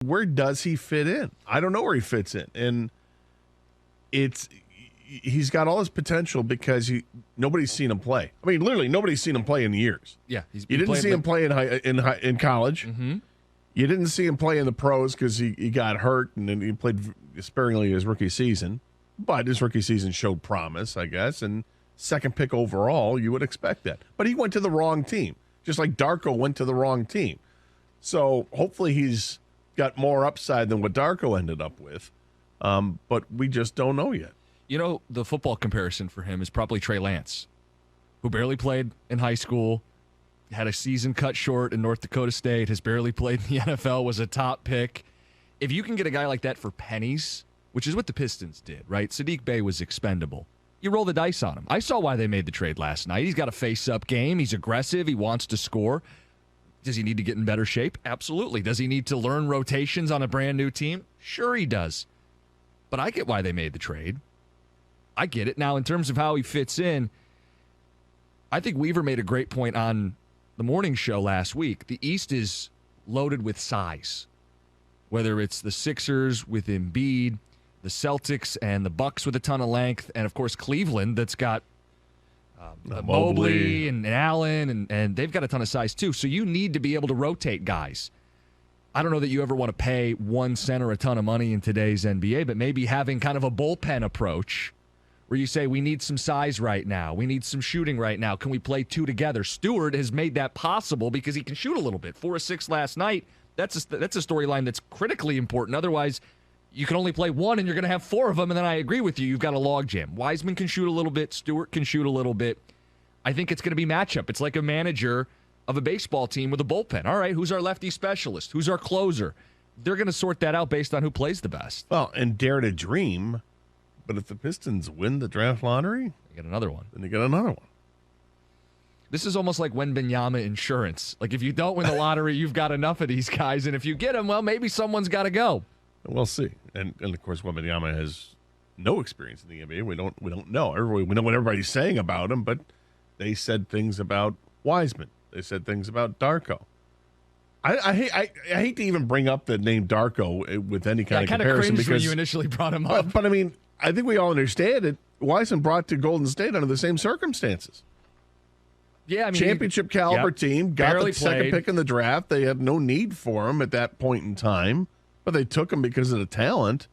where does he fit in? I don't know where he fits in. And he's got all his potential because nobody's seen him play. I mean, literally, nobody's seen him play in years. Yeah. You didn't see him play in college. Mm-hmm. You didn't see him play in the pros because he got hurt, and then he played sparingly his rookie season. But his rookie season showed promise, I guess, and second pick overall, you would expect that. But he went to the wrong team, just like Darko went to the wrong team. So hopefully he's got more upside than what Darko ended up with. But we just don't know yet. You know, the football comparison for him is probably Trey Lance, who barely played in high school, had a season cut short in North Dakota State, has barely played in the NFL, was a top pick. If you can get a guy like that for pennies, which is what the Pistons did, right? Sadiq Bey was expendable. You roll the dice on him. I saw why they made the trade last night. He's got a face-up game. He's aggressive. He wants to score. Does he need to get in better shape? Absolutely. Does he need to learn rotations on a brand-new team? Sure he does. But I get why they made the trade. I get it. Now, in terms of how he fits in, I think Weaver made a great point on the morning show last week. The East is loaded with size, whether it's the Sixers with Embiid, the Celtics and the Bucks with a ton of length, and, of course, Cleveland that's got Mobley and Allen, and they've got a ton of size, too. So you need to be able to rotate guys. I don't know that you ever want to pay one center a ton of money in today's NBA, but maybe having kind of a bullpen approach where you say, we need some size right now. We need some shooting right now. Can we play two together? Stewart has made that possible because he can shoot a little bit. 4 of 6 last night. That's a storyline that's critically important. Otherwise, you can only play one and you're going to have 4 of them, and then I agree with you. You've got a logjam. Wiseman can shoot a little bit. Stewart can shoot a little bit. I think it's going to be matchup. It's like a manager of a baseball team with a bullpen. All right, who's our lefty specialist? Who's our closer? They're going to sort that out based on who plays the best. Well, and dare to dream, but if the Pistons win the draft lottery, they get another one. Then they get another one. This is almost like Wembanyama insurance. Like if you don't win the lottery, you've got enough of these guys, and if you get them, well, maybe someone's got to go. We'll see. And of course, Wembanyama has no experience in the NBA. We don't know. We know what everybody's saying about him, but they said things about Wiseman. They said things about Darko. I hate to even bring up the name Darko with any kind of comparison because when you initially brought him up. But I mean, I think we all understand it. Wiseman brought to Golden State under the same circumstances. Yeah, I mean, championship caliber team, got the second played. pick in the draft. They had no need for him at that point in time, but they took him because of the talent.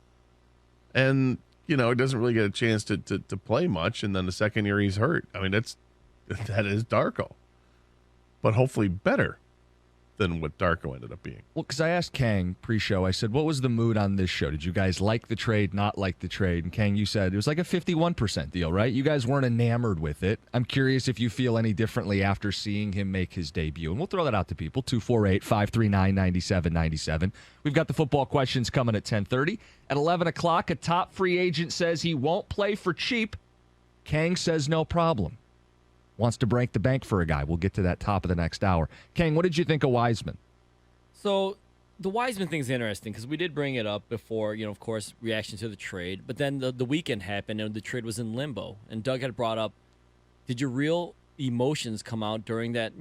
And he doesn't really get a chance to play much. And then the second year he's hurt. I mean, that is Darko, but hopefully better than what Darko ended up being. Well, because I asked Kang pre-show, I said, what was the mood on this show? Did you guys like the trade, not like the trade? And Kang, you said it was like a 51% deal, right? You guys weren't enamored with it. I'm curious if you feel any differently after seeing him make his debut. And we'll throw that out to people, 248-539-9797. We've got the football questions coming at 10:30. At 11 o'clock, a top free agent says he won't play for cheap. Kang says no problem. Wants to break the bank for a guy. We'll get to that top of the next hour. Kang, what did you think of Wiseman? So the Wiseman thing is interesting because we did bring it up before, of course, reaction to the trade. But then the weekend happened and the trade was in limbo. And Doug had brought up, did your real emotions come out during that,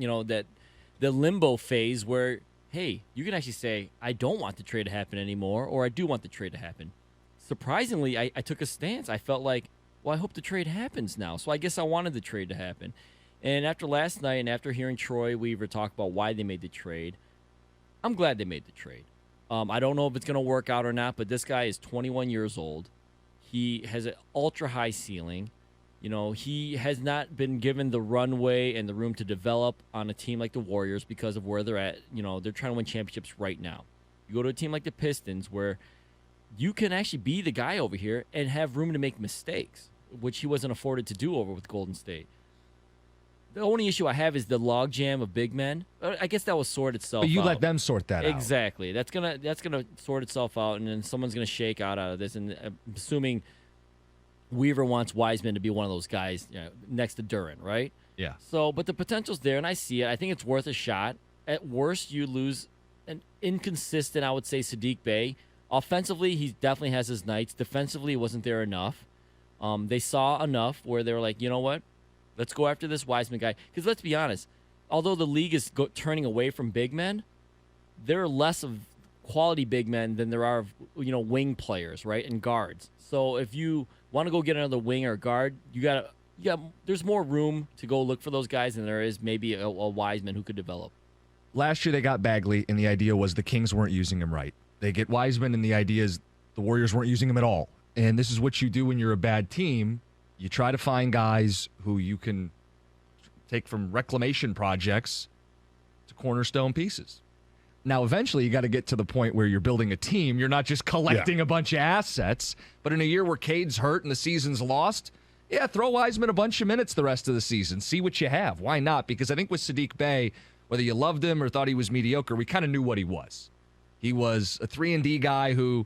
the limbo phase where, hey, you can actually say, I don't want the trade to happen anymore, or I do want the trade to happen. Surprisingly, I took a stance. I felt like, well, I hope the trade happens now. So I guess I wanted the trade to happen. And after last night and after hearing Troy Weaver talk about why they made the trade, I'm glad they made the trade. I don't know if it's going to work out or not, but this guy is 21 years old. He has an ultra-high ceiling. He has not been given the runway and the room to develop on a team like the Warriors because of where they're at. They're trying to win championships right now. You go to a team like the Pistons where you can actually be the guy over here and have room to make mistakes, which he wasn't afforded to do over with Golden State. The only issue I have is the logjam of big men. I guess that will sort itself out. But you let them sort that out. Exactly. That's gonna sort itself out, and then someone's gonna shake out of this. And I'm assuming Weaver wants Wiseman to be one of those guys next to Duren, right? Yeah. So, but the potential's there, and I see it. I think it's worth a shot. At worst, you lose an inconsistent, I would say, Sadiq Bey. Offensively, he definitely has his nights. Defensively, it wasn't there enough. They saw enough where they were like, you know what? Let's go after this Wiseman guy. Because let's be honest, although the league is turning away from big men, there are less of quality big men than there are, wing players, right, and guards. So if you want to go get another wing or guard, there's more room to go look for those guys than there is maybe a Wiseman who could develop. Last year they got Bagley, and the idea was the Kings weren't using him right. They get Wiseman, and the idea is the Warriors weren't using him at all. And this is what you do when you're a bad team. You try to find guys who you can take from reclamation projects to cornerstone pieces. Now, eventually, you got to get to the point where you're building a team. You're not just collecting a bunch of assets. But in a year where Cade's hurt and the season's lost, throw Wiseman a bunch of minutes the rest of the season. See what you have. Why not? Because I think with Saddiq Bey, whether you loved him or thought he was mediocre, we kind of knew what he was. He was a 3-and-D guy who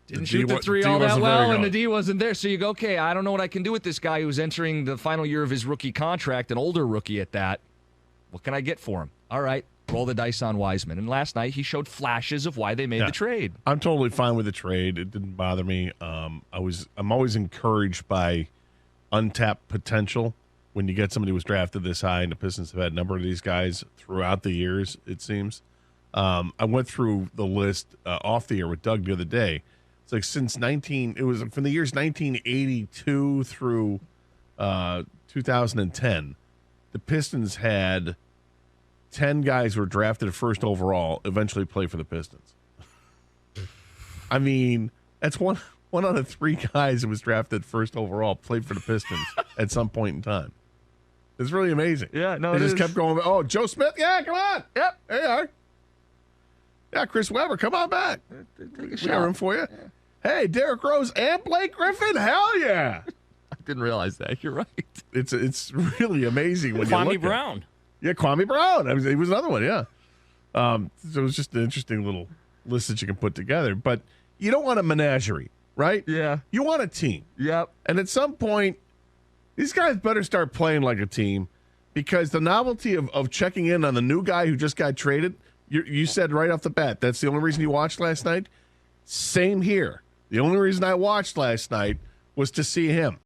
didn't shoot the three all that well, and the D wasn't there. So you go, okay, I don't know what I can do with this guy who's entering the final year of his rookie contract, an older rookie at that. What can I get for him? All right, roll the dice on Wiseman. And last night he showed flashes of why they made the trade. I'm totally fine with the trade. It didn't bother me. I'm always encouraged by untapped potential when you get somebody who was drafted this high, and the Pistons have had a number of these guys throughout the years, it seems. I went through the list off the air with Doug the other day. It's like it was from the years 1982 through 2010. The Pistons had 10 guys who were drafted first overall eventually play for the Pistons. I mean, that's one out of 3 guys who was drafted first overall played for the Pistons at some point in time. It's really amazing. Yeah, no, they just kept going. Oh, Joe Smith, yeah, come on. Yep. There you are. Yeah, Chris Webber, come on back. We got room for you. Yeah. Hey, Derrick Rose and Blake Griffin, hell yeah. I didn't realize that. You're right. It's really amazing when you look Kwame Brown. Yeah, Kwame Brown. He was another one, yeah. So it was just an interesting little list that you can put together. But you don't want a menagerie, right? Yeah. You want a team. Yep. And at some point, these guys better start playing like a team, because the novelty of checking in on the new guy who just got traded, you said right off the bat, that's the only reason you watched last night. Same here. The only reason I watched last night was to see him.